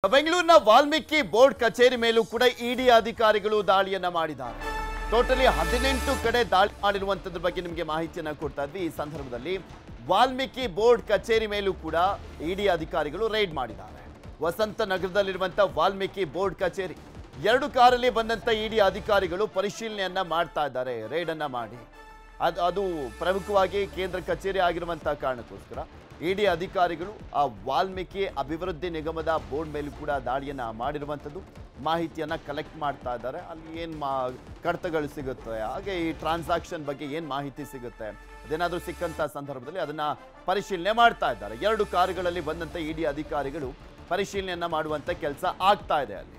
ಬೆಂಗಳೂರಿನ ವಾಲ್ಮೀಕಿ ಬೋರ್ಡ್ ಕಚೇರಿ ಮೇಲೂ ಕೂಡ ಇಡಿ ಅಧಿಕಾರಿಗಳು ದಾಳಿಯನ್ನ ಮಾಡಿದ್ದಾರೆ. ಟೋಟಲಿ 18 ಕಡೆ ದಾಳಿ ಮಾಡಿರುವಂತದ್ರ ಬಗ್ಗೆ ನಿಮಗೆ ಮಾಹಿತಿಯನ್ನ ಕೊಡ್ತಾ ಇದ್ವಿ. ಈ ಸಂದರ್ಭದಲ್ಲಿ ವಾಲ್ಮೀಕಿ ಬೋರ್ಡ್ ಕಚೇರಿ ಮೇಲೂ ಕೂಡ ಇಡಿ ಅಧಿಕಾರಿಗಳು ರೈಡ್ ಮಾಡಿದ್ದಾರೆ. ವಸಂತ ನಗರದಲ್ಲಿರುವಂತ ವಾಲ್ಮೀಕಿ ಬೋರ್ಡ್ ಕಚೇರಿ 2 ಕಾರಲ್ಲಿ ಬಂದಂತ ಇಡಿ ಅಧಿಕಾರಿಗಳು ಪರಿಶೀಲನೆಯನ್ನ ಮಾಡ್ತಾ ಇದ್ದಾರೆ. ರೈಡ್ ಅನ್ನ ಮಾಡಿ ಅದು ಪ್ರಮುಖವಾಗಿ ಕೇಂದ್ರ ಕಚೇರಿ ಆಗಿರುವಂತ ಕಾರಣಕ್ಕೋಸ್ಕರ ಇಡಿ ಅಧಿಕಾರಿಗಳು ಆ ವಾಲ್ಮೀಕಿ ಅಭಿವೃದ್ಧಿ ನಿಗಮದ ಬೋರ್ಡ್ ಮೇಲೂ ಕೂಡ ದಾಳಿಯನ್ನ ಮಾಡಿರುವಂಥದ್ದು ಮಾಹಿತಿಯನ್ನ ಕಲೆಕ್ಟ್ ಮಾಡ್ತಾ ಇದ್ದಾರೆ. ಅಲ್ಲಿ ಏನು ಕಡತಗಳು ಸಿಗುತ್ತೆ, ಹಾಗೆ ಈ ಟ್ರಾನ್ಸಾಕ್ಷನ್ ಬಗ್ಗೆ ಏನು ಮಾಹಿತಿ ಸಿಗುತ್ತೆ, ಅದೇನಾದರೂ ಸಿಕ್ಕಂಥ ಸಂದರ್ಭದಲ್ಲಿ ಅದನ್ನ ಪರಿಶೀಲನೆ ಮಾಡ್ತಾ ಇದ್ದಾರೆ. 2 ಕಾರುಗಳಲ್ಲಿ ಬಂದಂಥ ಇಡಿ ಅಧಿಕಾರಿಗಳು ಪರಿಶೀಲನೆಯನ್ನ ಮಾಡುವಂಥ ಕೆಲಸ ಆಗ್ತಾ ಇದೆ ಅಲ್ಲಿ.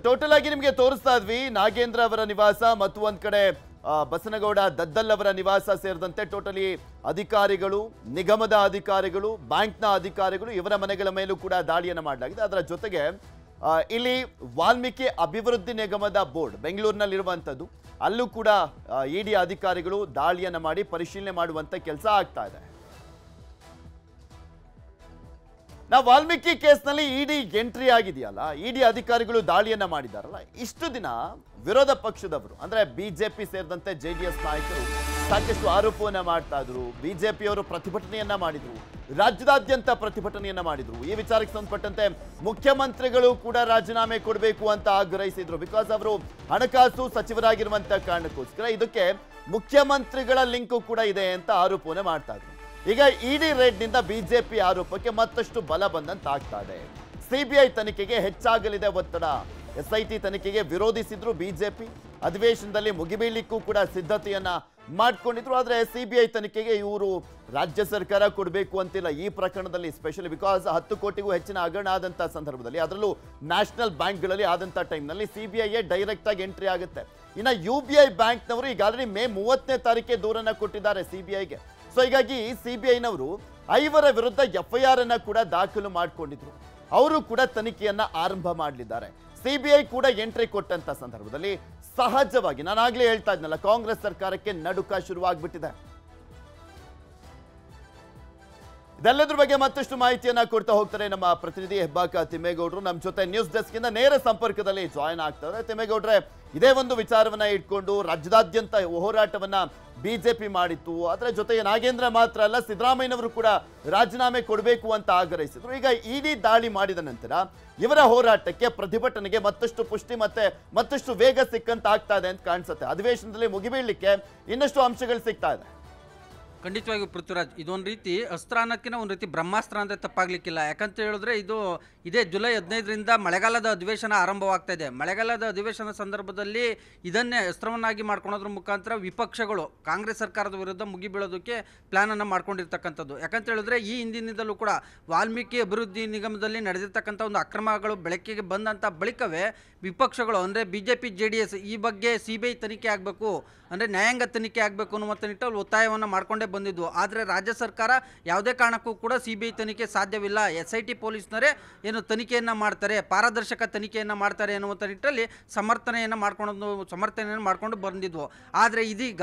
ಟೋಟಲ್ ಆಗಿ ನಿಮಗೆ ತೋರಿಸ್ತಾ ಇದ್ವಿ ನಾಗೇಂದ್ರ ಅವರ ನಿವಾಸ ಮತ್ತು ಒಂದ್ ಕಡೆ ಬಸನಗೌಡ ದದ್ದಲ್ ಅವರ ನಿವಾಸ ಸೇರಿದಂತೆ ಟೋಟಲಿ ಅಧಿಕಾರಿಗಳು, ನಿಗಮದ ಅಧಿಕಾರಿಗಳು, ಬ್ಯಾಂಕ್ನ ಅಧಿಕಾರಿಗಳು ಇವರ ಮನೆಗಳ ಮೇಲೂ ಕೂಡ ದಾಳಿಯನ್ನು ಮಾಡಲಾಗಿದೆ. ಅದರ ಜೊತೆಗೆ ಇಲ್ಲಿ ವಾಲ್ಮೀಕಿ ಅಭಿವೃದ್ಧಿ ನಿಗಮದ ಬೋರ್ಡ್ ಬೆಂಗಳೂರಿನಲ್ಲಿರುವಂಥದ್ದು ಅಲ್ಲೂ ಕೂಡ ಇಡಿ ಅಧಿಕಾರಿಗಳು ದಾಳಿಯನ್ನು ಮಾಡಿ ಪರಿಶೀಲನೆ ಮಾಡುವಂತ ಕೆಲಸ ಆಗ್ತಾ ಇದೆ. ವಾಲ್ಮೀಕಿ ಕೇಸ್ನಲ್ಲಿ ಇಡಿ ಎಂಟ್ರಿ ಆಗಿದೆಯಲ್ಲ, ಇಡಿ ಅಧಿಕಾರಿಗಳು ದಾಳಿಯನ್ನ ಮಾಡಿದಾರಲ್ಲ, ಇಷ್ಟು ದಿನ ವಿರೋಧ ಪಕ್ಷದವರು ಅಂದ್ರೆ ಬಿಜೆಪಿ ಸೇರಿದಂತೆ ಜೆಡಿಎಸ್ ನಾಯಕರು ಸಾಕಷ್ಟು ಆರೋಪವನ್ನ ಮಾಡ್ತಾ ಇದ್ರು. ಬಿಜೆಪಿಯವರು ಪ್ರತಿಭಟನೆಯನ್ನ ಮಾಡಿದ್ರು, ರಾಜ್ಯದಾದ್ಯಂತ ಪ್ರತಿಭಟನೆಯನ್ನ ಮಾಡಿದ್ರು. ಈ ವಿಚಾರಕ್ಕೆ ಸಂಬಂಧಪಟ್ಟಂತೆ ಮುಖ್ಯಮಂತ್ರಿಗಳು ಕೂಡ ರಾಜೀನಾಮೆ ಕೊಡಬೇಕು ಅಂತ ಆಗ್ರಹಿಸಿದ್ರು. ಬಿಕಾಸ್ ಅವರು ಹಣಕಾಸು ಸಚಿವರಾಗಿರುವಂತ ಕಾರಣಕ್ಕೋಸ್ಕರ ಇದಕ್ಕೆ ಮುಖ್ಯಮಂತ್ರಿಗಳ ಲಿಂಕು ಕೂಡ ಇದೆ ಅಂತ ಆರೋಪವನ್ನ ಮಾಡ್ತಾ ಇದ್ರು. ಈಗ ಇಡಿ ರೇಡ್ನಿಂದ ಬಿಜೆಪಿ ಆರೋಪಕ್ಕೆ ಮತ್ತಷ್ಟು ಬಲ ಬಂದಂತ ಆಗ್ತಾ ಇದೆ. ಸಿಬಿಐ ತನಿಖೆಗೆ ಹೆಚ್ಚಾಗಲಿದೆ ಒತ್ತಡ. ಎಸ್ಐಟಿ ತನಿಖೆಗೆ ವಿರೋಧಿಸಿದ್ರು ಬಿಜೆಪಿ. ಅಧಿವೇಶನದಲ್ಲಿ ಮುಗಿಬೀಳಿಕ್ಕೂ ಕೂಡ ಸಿದ್ಧತೆಯನ್ನ ಮಾಡ್ಕೊಂಡಿದ್ರು. ಆದ್ರೆ ಸಿಬಿಐ ತನಿಖೆಗೆ ಇವರು ರಾಜ್ಯ ಸರ್ಕಾರ ಕೊಡಬೇಕು ಅಂತಿಲ್ಲ ಈ ಪ್ರಕರಣದಲ್ಲಿ, ಸ್ಪೆಷಲಿ ಬಿಕಾಸ್ 10 ಕೋಟಿಗೂ ಹೆಚ್ಚಿನ ಹಗರಣ ಆದಂತ ಸಂದರ್ಭದಲ್ಲಿ, ಅದರಲ್ಲೂ ನ್ಯಾಷನಲ್ ಬ್ಯಾಂಕ್ಗಳಲ್ಲಿ ಆದಂತ ಟೈಮ್ನಲ್ಲಿ ಸಿಬಿಐ ಡೈರೆಕ್ಟ್ ಆಗಿ ಎಂಟ್ರಿ ಆಗುತ್ತೆ. ಇನ್ನು UBI ಬ್ಯಾಂಕ್ನವರು ಈಗಾಗಲೇ ಮೇ 30ನೇ ತಾರೀಕೆ ದೂರನ್ನ ಕೊಟ್ಟಿದ್ದಾರೆ ಸಿಬಿಐಗೆ. ಸೊ ಹೀಗಾಗಿ ಸಿಬಿಐನವರು 5 ವಿರುದ್ಧ FIR ಅನ್ನ ಕೂಡ ದಾಖಲು ಮಾಡಿಕೊಂಡಿದ್ರು. ಅವರು ಕೂಡ ತನಿಖೆಯನ್ನ ಆರಂಭ ಮಾಡಲಿದ್ದಾರೆ. ಸಿಬಿಐ ಕೂಡ ಎಂಟ್ರಿ ಕೊಟ್ಟಂತ ಸಂದರ್ಭದಲ್ಲಿ ಸಹಜವಾಗಿ ನಾನಾಗ್ಲೇ ಹೇಳ್ತಾ ಇದ್ನಲ್ಲ, ಕಾಂಗ್ರೆಸ್ ಸರ್ಕಾರಕ್ಕೆ ನಡುಕ ಶುರುವಾಗ್ಬಿಟ್ಟಿದೆ. ಇದೆಲ್ಲದ್ರ ಬಗ್ಗೆ ಮತ್ತಷ್ಟು ಮಾಹಿತಿಯನ್ನ ಕೊಡ್ತಾ ಹೋಗ್ತಾರೆ ನಮ್ಮ ಪ್ರತಿನಿಧಿ ಹೆಬ್ಬಾಕ ತಿಮ್ಮೇಗೌಡರು. ನಮ್ಮ ಜೊತೆ ನ್ಯೂಸ್ ಡೆಸ್ಕ್ ಇಂದ ನೇರ ಸಂಪರ್ಕದಲ್ಲಿ ಜಾಯಿನ್ ಆಗ್ತಾರೆ. ತಿಮ್ಮೇಗೌಡ್ರೆ, ಇದೇ ಒಂದು ವಿಚಾರವನ್ನ ಇಟ್ಕೊಂಡು ರಾಜ್ಯದಾದ್ಯಂತ ಹೋರಾಟವನ್ನ ಬಿಜೆಪಿ ಮಾಡಿತ್ತು. ಅದರ ಜೊತೆಗೆ ನಾಗೇಂದ್ರ ಮಾತ್ರ ಅಲ್ಲ, ಸಿದ್ದರಾಮಯ್ಯನವರು ಕೂಡ ರಾಜೀನಾಮೆ ಕೊಡಬೇಕು ಅಂತ ಆಗ್ರಹಿಸಿದ್ರು. ಈಗ ಇಡಿ ದಾಳಿ ಮಾಡಿದ ನಂತರ ಇವರ ಹೋರಾಟಕ್ಕೆ, ಪ್ರತಿಭಟನೆಗೆ ಮತ್ತಷ್ಟು ಪುಷ್ಟಿ ಮತ್ತೆ ಮತ್ತಷ್ಟು ವೇಗ ಸಿಕ್ಕಂತ ಆಗ್ತಾ ಇದೆ ಅಂತ ಕಾಣಿಸುತ್ತೆ. ಅಧಿವೇಶನದಲ್ಲಿ ಮುಗಿಬೀಳಲಿಕ್ಕೆ ಇನ್ನಷ್ಟು ಅಂಶಗಳು ಸಿಗ್ತಾ ಇದೆ. ಖಂಡಿತವಾಗಿ ಪೃಥ್ವಿರಾಜ್, ಇದೊಂದು ರೀತಿ ಅಸ್ತ್ರ ಅನ್ನೋದಕ್ಕಿಂತ ಒಂದು ರೀತಿ ಬ್ರಹ್ಮಾಸ್ತ್ರ ಅಂದರೆ ತಪ್ಪಾಗಲಿಕ್ಕಿಲ್ಲ. ಯಾಕಂತ ಹೇಳಿದ್ರೆ ಇದೇ ಜುಲೈ 15ರಿಂದ ಮಳೆಗಾಲದ ಅಧಿವೇಶನ ಆರಂಭವಾಗ್ತಾ ಇದೆ. ಮಳೆಗಾಲದ ಅಧಿವೇಶನ ಸಂದರ್ಭದಲ್ಲಿ ಇದನ್ನೇ ಅಸ್ತ್ರವನ್ನಾಗಿ ಮಾಡ್ಕೊಳೋದ್ರ ಮುಖಾಂತರ ವಿಪಕ್ಷಗಳು ಕಾಂಗ್ರೆಸ್ ಸರ್ಕಾರದ ವಿರುದ್ಧ ಮುಗಿಬೀಳೋದಕ್ಕೆ ಪ್ಲಾನನ್ನು ಮಾಡ್ಕೊಂಡಿರ್ತಕ್ಕಂಥದ್ದು. ಯಾಕಂತ ಹೇಳಿದ್ರೆ ಈ ಹಿಂದಿನಿಂದಲೂ ಕೂಡ ವಾಲ್ಮೀಕಿ ಅಭಿವೃದ್ಧಿ ನಿಗಮದಲ್ಲಿ ನಡೆದಿರ್ತಕ್ಕಂಥ ಒಂದು ಅಕ್ರಮಗಳು ಬೆಳಕಿಗೆ ಬಂದಂಥ ಬಳಿಕವೇ ವಿಪಕ್ಷಗಳು ಅಂದರೆ BJP JDS ಈ ಬಗ್ಗೆ CBI ತನಿಖೆ ಆಗಬೇಕು, ಅಂದರೆ ನ್ಯಾಯಾಂಗ ತನಿಖೆ ಆಗಬೇಕು ಅನ್ನುವಂಥ ನಿಟ್ಟಲ್ಲಿ ಒತ್ತಾಯವನ್ನು ಮಾಡಿಕೊಂಡೇ ಬಂದಿದ್ವು. ಆದರೆ ರಾಜ್ಯ ಸರ್ಕಾರ ಯಾವುದೇ ಕಾರಣಕ್ಕೂ ಕೂಡ CBI ತನಿಖೆ ಸಾಧ್ಯವಿಲ್ಲ, SIT ಪೊಲೀಸ್ನವರೇ ಏನು ತನಿಖೆಯನ್ನು ಮಾಡ್ತಾರೆ, ಪಾರದರ್ಶಕ ತನಿಖೆಯನ್ನು ಮಾಡ್ತಾರೆ ಎನ್ನುವಂಥ ನಿಟ್ಟಲ್ಲಿ ಸಮರ್ಥನೆಯನ್ನು ಮಾಡ್ಕೊಂಡು ಬಂದಿದ್ವು. ಆದರೆ ಇದೀಗ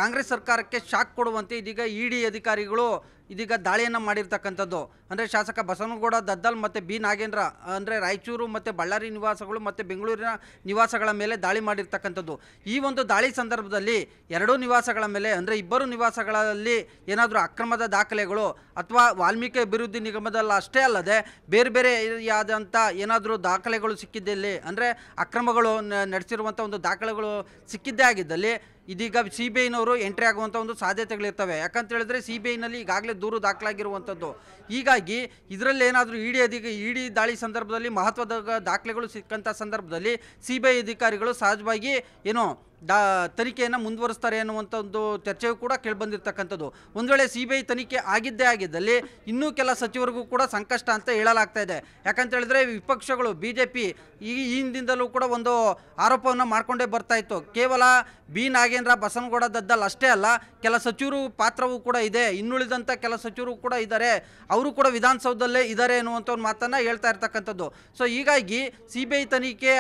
ಕಾಂಗ್ರೆಸ್ ಸರ್ಕಾರಕ್ಕೆ ಶಾಕ್ ಕೊಡುವಂತೆ ಇದೀಗ ಇಡಿ ಅಧಿಕಾರಿಗಳು ಇದೀಗ ದಾಳಿಯನ್ನು ಮಾಡಿರ್ತಕ್ಕಂಥದ್ದು. ಅಂದರೆ ಶಾಸಕ ಬಸನಗೌಡ ದದ್ದಲ್ ಮತ್ತು ಬಿ ನಾಗೇಂದ್ರ ಅಂದರೆ ರಾಯಚೂರು ಮತ್ತು ಬಳ್ಳಾರಿ ನಿವಾಸಗಳು ಮತ್ತು ಬೆಂಗಳೂರಿನ ನಿವಾಸಗಳ ಮೇಲೆ ದಾಳಿ ಮಾಡಿರ್ತಕ್ಕಂಥದ್ದು. ಈ ಒಂದು ದಾಳಿ ಸಂದರ್ಭದಲ್ಲಿ 2 ನಿವಾಸಗಳ ಮೇಲೆ ಅಂದರೆ 2 ನಿವಾಸಗಳಲ್ಲಿ ಏನಾದರೂ ಅಕ್ರಮದ ದಾಖಲೆಗಳು ಅಥವಾ ವಾಲ್ಮೀಕಿ ಅಭಿವೃದ್ಧಿ ನಿಗಮದಲ್ಲಿ ಅಷ್ಟೇ ಅಲ್ಲದೆ ಬೇರೆ ಬೇರೆ ಆದಂಥ ಏನಾದರೂ ದಾಖಲೆಗಳು ಸಿಕ್ಕಿದ್ದಲ್ಲಿ, ಅಂದರೆ ಅಕ್ರಮಗಳು ನಡೆಸಿರುವಂಥ ಒಂದು ದಾಖಲೆಗಳು ಸಿಕ್ಕಿದ್ದೇ ಆಗಿದ್ದಲ್ಲಿ ಇದೀಗ CBIನವರು ಎಂಟ್ರಿ ಆಗುವಂಥ ಒಂದು ಸಾಧ್ಯತೆಗಳಿರ್ತವೆ. ಯಾಕಂತ ಹೇಳಿದ್ರೆ CBIನಲ್ಲಿ ಈಗಾಗಲೇ ದೂರು ದಾಖಲಾಗಿರುವಂಥದ್ದು. ಹೀಗಾಗಿ ಇದರಲ್ಲಿ ಏನಾದರೂ ಇಡಿ ದಾಳಿ ಸಂದರ್ಭದಲ್ಲಿ ಮಹತ್ವದ ದಾಖಲೆಗಳು ಸಿಕ್ಕಂಥ ಸಂದರ್ಭದಲ್ಲಿ CBI ಅಧಿಕಾರಿಗಳು ಸಹಜವಾಗಿ ಏನೋ ತನಿಖೆಯನ್ನು ಮುಂದುವರಿಸ್ತಾರೆ ಅನ್ನುವಂಥ ಒಂದು ಚರ್ಚೆಯೂ ಕೂಡ ಕೇಳಿಬಂದಿರ್ತಕ್ಕಂಥದ್ದು. ಒಂದು ವೇಳೆ CBI ತನಿಖೆ ಆಗಿದ್ದಲ್ಲಿ ಇನ್ನೂ ಕೆಲ ಸಚಿವರಿಗೂ ಕೂಡ ಸಂಕಷ್ಟ ಅಂತ ಹೇಳಲಾಗ್ತಾ ಇದೆ. ಯಾಕಂತ ಹೇಳಿದ್ರೆ ವಿಪಕ್ಷಗಳು BJP ಈ ಹಿಂದಿಂದಲೂ ಕೂಡ ಒಂದು ಆರೋಪವನ್ನು ಮಾಡಿಕೊಂಡೇ ಬರ್ತಾ ಇತ್ತು. ಕೇವಲ ಬಿ ನಾಗೇಂದ್ರ, ಬಸನಗೌಡ ದದ್ದಲ್ ಅಷ್ಟೇ ಅಲ್ಲ, ಕೆಲ ಸಚಿವರು ಪಾತ್ರವೂ ಕೂಡ ಇದೆ, ಇನ್ನುಳಿದಂಥ ಕೆಲ ಸಚಿವರು ಕೂಡ ಇದ್ದಾರೆ, ಅವರು ಕೂಡ ವಿಧಾನಸೌಧದಲ್ಲೇ ಇದ್ದಾರೆ ಅನ್ನುವಂಥ ಒಂದು ಮಾತನ್ನು ಹೇಳ್ತಾ ಇರ್ತಕ್ಕಂಥದ್ದು. ಸೊ ಹೀಗಾಗಿ CBI ತನಿಖೆ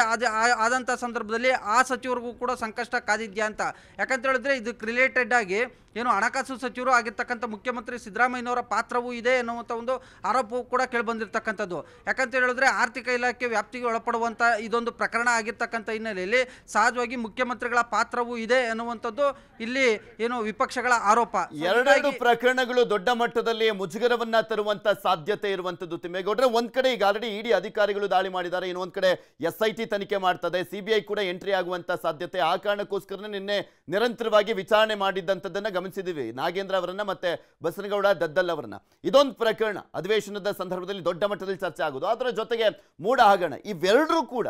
ಆದಂಥ ಸಂದರ್ಭದಲ್ಲಿ ಆ ಸಚಿವರಿಗೂ ಕೂಡ ಸಂಕಷ್ಟ ಕಾದಿದ್ಯಾ ಅಂತ. ಯಾಕಂತ ಹೇಳಿದ್ರೆ ಇದಕ್ಕೆ ರಿಲೇಟೆಡ್ ಆಗಿ ಏನು ಹಣಕಾಸು ಸಚಿವರು ಆಗಿರ್ತಕ್ಕಂಥ ಮುಖ್ಯಮಂತ್ರಿ ಸಿದ್ದರಾಮಯ್ಯನವರ ಪಾತ್ರವೂ ಇದೆ ಎನ್ನುವಂಥ ಒಂದು ಆರೋಪವೂ ಕೂಡ ಕೇಳಿಬಂದಿರ್ತಕ್ಕಂಥದ್ದು. ಯಾಕಂತ ಹೇಳಿದ್ರೆ ಆರ್ಥಿಕ ಇಲಾಖೆ ವ್ಯಾಪ್ತಿಗೆ ಒಳಪಡುವಂಥ ಇದೊಂದು ಪ್ರಕರಣ ಆಗಿರ್ತಕ್ಕಂಥ ಹಿನ್ನೆಲೆಯಲ್ಲಿ ಸಹಜವಾಗಿ ಮುಖ್ಯಮಂತ್ರಿಗಳ ಪಾತ್ರವೂ ಇದೆ ಎನ್ನುವಂಥದ್ದು ಇಲ್ಲಿ ಏನು ವಿಪಕ್ಷಗಳ ಆರೋಪ. ಎರಡೆರಡು ಪ್ರಕರಣಗಳು ದೊಡ್ಡ ಮಟ್ಟದಲ್ಲಿ ಮುಜುಗರವನ್ನ ತರುವಂತ ಸಾಧ್ಯತೆ ಇರುವಂತದ್ದು. ತಿಮ್ಮೇಗೌಡ್ರೆ, ಒಂದ್ ಕಡೆ ಈಗ ಆಲ್ರೆಡಿ ಇಡಿ ಅಧಿಕಾರಿಗಳು ದಾಳಿ ಮಾಡಿದ್ದಾರೆ, ಇನ್ನೊಂದ್ ಕಡೆ SIT ತನಿಖೆ ಮಾಡ್ತದೆ, CBI ಕೂಡ ಎಂಟ್ರಿ ಆಗುವಂತ ಸಾಧ್ಯತೆ. ಆ ಕಾರಣಕ್ಕೋಸ್ಕರ ನಿನ್ನೆ ನಿರಂತರವಾಗಿ ವಿಚಾರಣೆ ಮಾಡಿದ್ದಂಥದ್ದನ್ನ ಗಮನಿಸಿದೀವಿ, ನಾಗೇಂದ್ರ ಅವರನ್ನ ಮತ್ತೆ ಬಸನಗೌಡ ದದ್ದಲ್ ಅವರನ್ನ. ಇದೊಂದು ಪ್ರಕರಣ ಅಧಿವೇಶನದ ಸಂದರ್ಭದಲ್ಲಿ ದೊಡ್ಡ ಮಟ್ಟದಲ್ಲಿ ಚರ್ಚೆ ಆಗೋದು. ಅದರ ಜೊತೆಗೆ ಮೂಡ ಹಗರಣ, ಇವೆರಡರೂ ಕೂಡ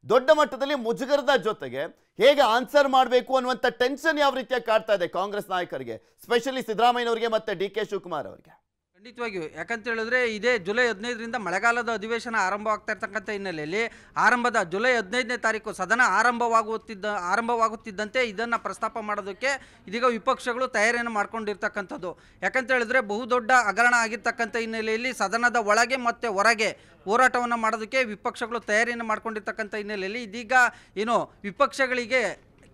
ದೊಡ್ಡ ಮಟ್ಟದಲ್ಲಿ ಮುಜುಗರದ ಜೊತೆಗೆ ಹೇಗೆ ಆನ್ಸರ್ ಮಾಡಬೇಕು ಅನ್ನುವಂಥ ಟೆನ್ಷನ್ ಯಾವ ರೀತಿಯಾಗಿ ಕಾಡ್ತಾ ಇದೆ ಕಾಂಗ್ರೆಸ್ ನಾಯಕರಿಗೆ, ಸ್ಪೆಷಲಿ ಸಿದ್ದರಾಮಯ್ಯನವರಿಗೆ ಮತ್ತೆ DK ಶಿವಕುಮಾರ್ ಅವರಿಗೆ? ಖಂಡಿತವಾಗಿಯೂ. ಯಾಕಂತ ಹೇಳಿದ್ರೆ ಇದೇ ಜುಲೈ 15ರಿಂದ ಮಳೆಗಾಲದ ಅಧಿವೇಶನ ಆರಂಭವಾಗ್ತಾ ಇರ್ತಕ್ಕಂಥ ಹಿನ್ನೆಲೆಯಲ್ಲಿ ಜುಲೈ 15ನೇ ತಾರೀಕು ಸದನ ಆರಂಭವಾಗುತ್ತಿದ್ದಂತೆ ಇದನ್ನು ಪ್ರಸ್ತಾಪ ಮಾಡೋದಕ್ಕೆ ಇದೀಗ ವಿಪಕ್ಷಗಳು ತಯಾರಿಯನ್ನು ಮಾಡ್ಕೊಂಡಿರ್ತಕ್ಕಂಥದ್ದು. ಯಾಕಂತ ಹೇಳಿದ್ರೆ ಬಹುದೊಡ್ಡ ಹಗರಣ ಆಗಿರ್ತಕ್ಕಂಥ ಹಿನ್ನೆಲೆಯಲ್ಲಿ ಸದನದ ಒಳಗೆ ಮತ್ತು ಹೊರಗೆ ಹೋರಾಟವನ್ನು ಮಾಡೋದಕ್ಕೆ ವಿಪಕ್ಷಗಳು ತಯಾರಿಯನ್ನು ಮಾಡ್ಕೊಂಡಿರ್ತಕ್ಕಂಥ ಹಿನ್ನೆಲೆಯಲ್ಲಿ ಇದೀಗ ಏನು ವಿಪಕ್ಷಗಳಿಗೆ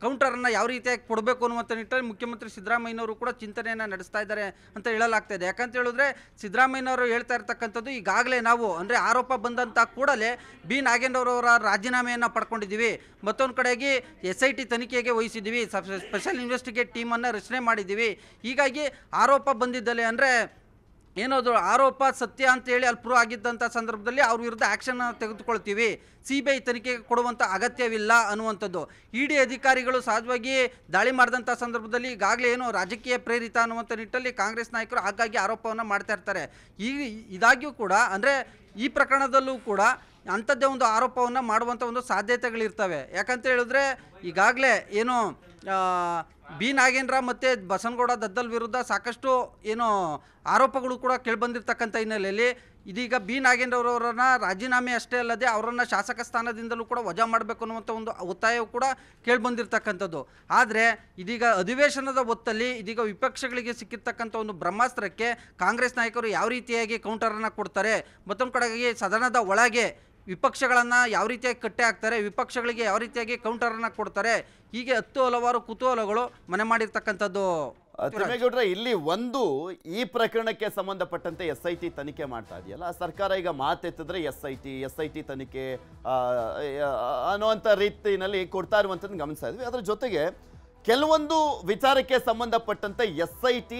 ಕೌಂಟರನ್ನು ಯಾವ ರೀತಿಯಾಗಿ ಕೊಡಬೇಕು ಅನ್ನುವಂಥ ನಿಟ್ಟಲ್ಲಿ ಮುಖ್ಯಮಂತ್ರಿ ಸಿದ್ದರಾಮಯ್ಯನವರು ಕೂಡ ಚಿಂತನೆಯನ್ನು ನಡೆಸ್ತಾ ಇದ್ದಾರೆ ಅಂತ ಹೇಳಲಾಗ್ತಾ ಇದೆ. ಯಾಕಂತ ಹೇಳಿದ್ರೆ ಸಿದ್ದರಾಮಯ್ಯನವರು ಹೇಳ್ತಾ ಇರ್ತಕ್ಕಂಥದ್ದು, ಈಗಾಗಲೇ ನಾವು ಅಂದರೆ ಆರೋಪ ಬಂದಂಥ ಕೂಡಲೇ ನಾಗೇಂದ್ರ ಅವರ ರಾಜೀನಾಮೆಯನ್ನು ಪಡ್ಕೊಂಡಿದ್ದೀವಿ, ಮತ್ತೊಂದು ಕಡೆಗೆ SIT ತನಿಖೆಗೆ ವಹಿಸಿದ್ದೀವಿ, ಸ್ಪೆಷಲ್ ಇನ್ವೆಸ್ಟಿಗೇಟ್ ಟೀಮನ್ನು ರಚನೆ ಮಾಡಿದ್ದೀವಿ. ಹೀಗಾಗಿ ಆರೋಪ ಬಂದಿದ್ದಲ್ಲಿ ಅಂದರೆ ಏನೋದು ಆರೋಪ ಸತ್ಯ ಅಂತೇಳಿ ಅಲ್ಲಿ ಪ್ರೂವ್ ಆಗಿದ್ದಂಥ ಸಂದರ್ಭದಲ್ಲಿ ಅವ್ರ ವಿರುದ್ಧ ಆ್ಯಕ್ಷನ್ ತೆಗೆದುಕೊಳ್ತೀವಿ, CBI ತನಿಖೆಗೆ ಕೊಡುವಂಥ ಅಗತ್ಯವಿಲ್ಲ ಅನ್ನುವಂಥದ್ದು. ED ಅಧಿಕಾರಿಗಳು ಸಹಜವಾಗಿ ದಾಳಿ ಮಾಡಿದಂಥ ಸಂದರ್ಭದಲ್ಲಿ ಈಗಾಗಲೇ ಏನು ರಾಜಕೀಯ ಪ್ರೇರಿತ ಅನ್ನುವಂಥ ನಿಟ್ಟಲ್ಲಿ ಕಾಂಗ್ರೆಸ್ ನಾಯಕರು ಹಾಗಾಗಿ ಆರೋಪವನ್ನು ಮಾಡ್ತಾ ಇರ್ತಾರೆ. ಇದಾಗಿಯೂ ಕೂಡ ಅಂದರೆ ಈ ಪ್ರಕರಣದಲ್ಲೂ ಕೂಡ ಅಂಥದ್ದೇ ಒಂದು ಆರೋಪವನ್ನು ಮಾಡುವಂಥ ಒಂದು ಸಾಧ್ಯತೆಗಳಿರ್ತವೆ. ಯಾಕಂತ ಹೇಳಿದ್ರೆ ಈಗಾಗಲೇ ಏನು ನಾಗೇಂದ್ರ ಮತ್ತು ಬಸನಗೌಡ ದದ್ದಲ್ ವಿರುದ್ಧ ಸಾಕಷ್ಟು ಏನು ಆರೋಪಗಳು ಕೂಡ ಕೇಳಿಬಂದಿರ್ತಕ್ಕಂಥ ಹಿನ್ನೆಲೆಯಲ್ಲಿ ಇದೀಗ ನಾಗೇಂದ್ರ ಅವರನ್ನ ರಾಜೀನಾಮೆ ಅಷ್ಟೇ ಅಲ್ಲದೆ ಅವರನ್ನು ಶಾಸಕ ಸ್ಥಾನದಿಂದಲೂ ಕೂಡ ವಜಾ ಮಾಡಬೇಕು ಅನ್ನುವಂಥ ಒಂದು ಒತ್ತಾಯವು ಕೂಡ ಕೇಳಿಬಂದಿರ್ತಕ್ಕಂಥದ್ದು. ಆದರೆ ಇದೀಗ ಅಧಿವೇಶನದ ಹೊತ್ತಲ್ಲಿ ಇದೀಗ ವಿಪಕ್ಷಗಳಿಗೆ ಸಿಕ್ಕಿರ್ತಕ್ಕಂಥ ಒಂದು ಬ್ರಹ್ಮಾಸ್ತ್ರಕ್ಕೆ ಕಾಂಗ್ರೆಸ್ ನಾಯಕರು ಯಾವ ರೀತಿಯಾಗಿ ಕೌಂಟರನ್ನು ಕೊಡ್ತಾರೆ, ಮತ್ತೊಂದು ಕಡೆಗೆ ಸದನದ ಒಳಗೆ ವಿಪಕ್ಷಗಳನ್ನು ಯಾವ ರೀತಿಯಾಗಿ ಕಟ್ಟೆ ಹಾಕ್ತಾರೆ, ವಿಪಕ್ಷಗಳಿಗೆ ಯಾವ ರೀತಿಯಾಗಿ ಕೌಂಟರನ್ನು ಕೊಡ್ತಾರೆ, ಹೀಗೆ ಹಲವಾರು ಕುತೂಹಲಗಳು ಮನೆ ಮಾಡಿರ್ತಕ್ಕಂಥದ್ದು. ತಿಮ್ಮೇಗೌಡ್ರೆ, ಇಲ್ಲಿ ಒಂದು ಈ ಪ್ರಕರಣಕ್ಕೆ ಸಂಬಂಧಪಟ್ಟಂತೆ SIT ತನಿಖೆ ಮಾಡ್ತಾ ಇದೆಯಲ್ಲ, ಸರ್ಕಾರ ಈಗ ಮಾತೆತ್ತಿದ್ರೆ SIT ತನಿಖೆ ಅನ್ನುವಂಥ ರೀತಿಯಲ್ಲಿ ಕೊಡ್ತಾ ಇರುವಂಥದ್ದು ಗಮನಿಸ್ತಾ ಇದ್ವಿ. ಅದರ ಜೊತೆಗೆ ಕೆಲವೊಂದು ವಿಚಾರಕ್ಕೆ ಸಂಬಂಧಪಟ್ಟಂತೆ SIT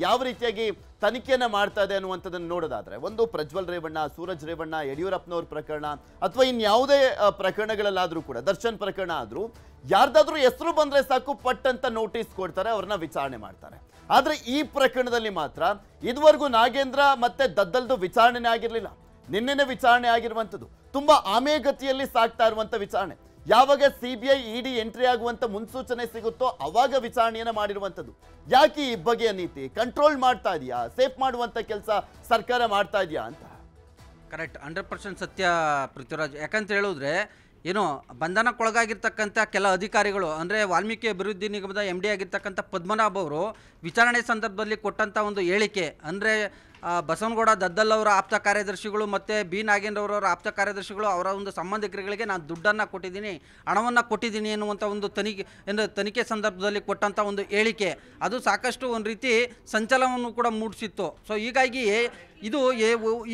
ಯಾವ ರೀತಿಯಾಗಿ ತನಿಖೆಯನ್ನು ಮಾಡ್ತಾ ಇದೆ ಅನ್ನುವಂಥದ್ದನ್ನು ನೋಡೋದಾದ್ರೆ, ಒಂದು ಪ್ರಜ್ವಲ್ ರೇವಣ್ಣ, ಸೂರಜ್ ರೇವಣ್ಣ, ಯಡಿಯೂರಪ್ಪನವ್ರ ಪ್ರಕರಣ ಅಥವಾ ಇನ್ಯಾವುದೇ ಪ್ರಕರಣಗಳಲ್ಲಾದರೂ ಕೂಡ, ದರ್ಶನ್ ಪ್ರಕರಣ ಆದರೂ ಯಾರ್ದಾದ್ರೂ ಹೆಸರು ಬಂದರೆ ಸಾಕು ಪಟ್ ಅಂತ ನೋಟಿಸ್ ಕೊಡ್ತಾರೆ, ಅವ್ರನ್ನ ವಿಚಾರಣೆ ಮಾಡ್ತಾರೆ. ಆದರೆ ಈ ಪ್ರಕರಣದಲ್ಲಿ ಮಾತ್ರ ಇದುವರೆಗೂ ನಾಗೇಂದ್ರ ಮತ್ತೆ ದದ್ದಲ್ದು ವಿಚಾರಣೆ ಆಗಿರಲಿಲ್ಲ, ನಿನ್ನೆನೇ ವಿಚಾರಣೆ ಆಗಿರುವಂಥದ್ದು. ತುಂಬಾ ಆಮೆಗತಿಯಲ್ಲಿ ಸಾಗ್ತಾ ಇರುವಂಥ ವಿಚಾರಣೆ. ಯಾವಾಗ CBI ED ಎಂಟ್ರಿ ಆಗುವಂತ ಮುನ್ಸೂಚನೆ ಸಿಗುತ್ತೋ ಅವಾಗ ವಿಚಾರಣೆಯನ್ನು ಮಾಡಿರುವಂಥದ್ದು. ಯಾಕೆ ಈ ಬಗೆಯ ನೀತಿ ಕಂಟ್ರೋಲ್ ಮಾಡ್ತಾ ಇದೆಯಾ, ಸೇಫ್ ಮಾಡುವಂತ ಕೆಲಸ ಸರ್ಕಾರ ಮಾಡ್ತಾ ಇದೆಯಾ ಅಂತ? ಕರೆಕ್ಟ್, 100% ಸತ್ಯ ಪೃಥ್ವಿರಾಜ್. ಯಾಕಂತ ಹೇಳಿದ್ರೆ ಏನು ಬಂಧನಕ್ಕೊಳಗಾಗಿರ್ತಕ್ಕಂಥ ಕೆಲ ಅಧಿಕಾರಿಗಳು ಅಂದರೆ ವಾಲ್ಮೀಕಿ ಅಭಿವೃದ್ಧಿ ನಿಗಮದ MD ಆಗಿರ್ತಕ್ಕಂಥ ಪದ್ಮನಾಭ್ ಅವರು ವಿಚಾರಣೆ ಸಂದರ್ಭದಲ್ಲಿ ಕೊಟ್ಟಂಥ ಒಂದು ಹೇಳಿಕೆ ಅಂದರೆ ಬಸವನಗೌಡ ದದ್ದಲ್ ಅವರ ಆಪ್ತ ಕಾರ್ಯದರ್ಶಿಗಳು ಮತ್ತು ನಾಗೇಂದ್ರ ಅವರವರ ಆಪ್ತ ಕಾರ್ಯದರ್ಶಿಗಳು ಅವರ ಒಂದು ಸಂಬಂಧಿಕರುಗಳಿಗೆ ನಾನು ದುಡ್ಡನ್ನು ಕೊಟ್ಟಿದ್ದೀನಿ, ಹಣವನ್ನು ಕೊಟ್ಟಿದ್ದೀನಿ ಎನ್ನುವಂಥ ಒಂದು ತನಿಖೆ ಸಂದರ್ಭದಲ್ಲಿ ಕೊಟ್ಟಂಥ ಒಂದು ಹೇಳಿಕೆ ಅದು ಸಾಕಷ್ಟು ಒಂದು ರೀತಿ ಸಂಚಲನವನ್ನು ಕೂಡ ಮೂಡಿಸಿತ್ತು. ಸೊ ಹೀಗಾಗಿ ಇದು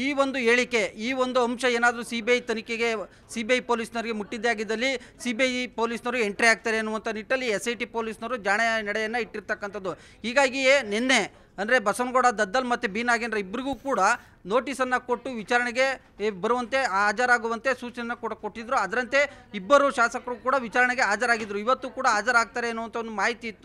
ಈ ಒಂದು ಹೇಳಿಕೆ, ಈ ಒಂದು ಅಂಶ ಏನಾದರೂ CBI ಪೊಲೀಸ್ನವರಿಗೆ ಮುಟ್ಟಿದ್ದೇ ಆಗಿದ್ದಲ್ಲಿ CBI ಪೊಲೀಸ್ನವರು ಎಂಟ್ರಿ ಆಗ್ತಾರೆ ಅನ್ನುವಂಥ ನಿಟ್ಟಲ್ಲಿ SIT ಪೊಲೀಸ್ನವರು ಜಾಣ ನಡೆಯನ್ನು ಇಟ್ಟಿರ್ತಕ್ಕಂಥದ್ದು. ಹೀಗಾಗಿಯೇ ನಿನ್ನೆ ಅಂದರೆ ಬಸವನಗೌಡ ದದ್ದಲ್ ಮತ್ತು ನಾಗೇಂದ್ರ ಇಬ್ಬರಿಗೂ ಕೂಡ ನೋಟಿಸನ್ನು ಕೊಟ್ಟು ವಿಚಾರಣೆಗೆ ಬರುವಂತೆ ಹಾಜರಾಗುವಂತೆ ಸೂಚನೆ ಕೂಡ ಕೊಟ್ಟಿದ್ದರು. ಅದರಂತೆ ಇಬ್ಬರು ಶಾಸಕರು ಕೂಡ ವಿಚಾರಣೆಗೆ ಹಾಜರಾಗಿದ್ದರು. ಇವತ್ತು ಕೂಡ ಹಾಜರಾಗ್ತಾರೆ ಅನ್ನುವಂಥ ಒಂದು ಮಾಹಿತಿ ಇತ್ತು.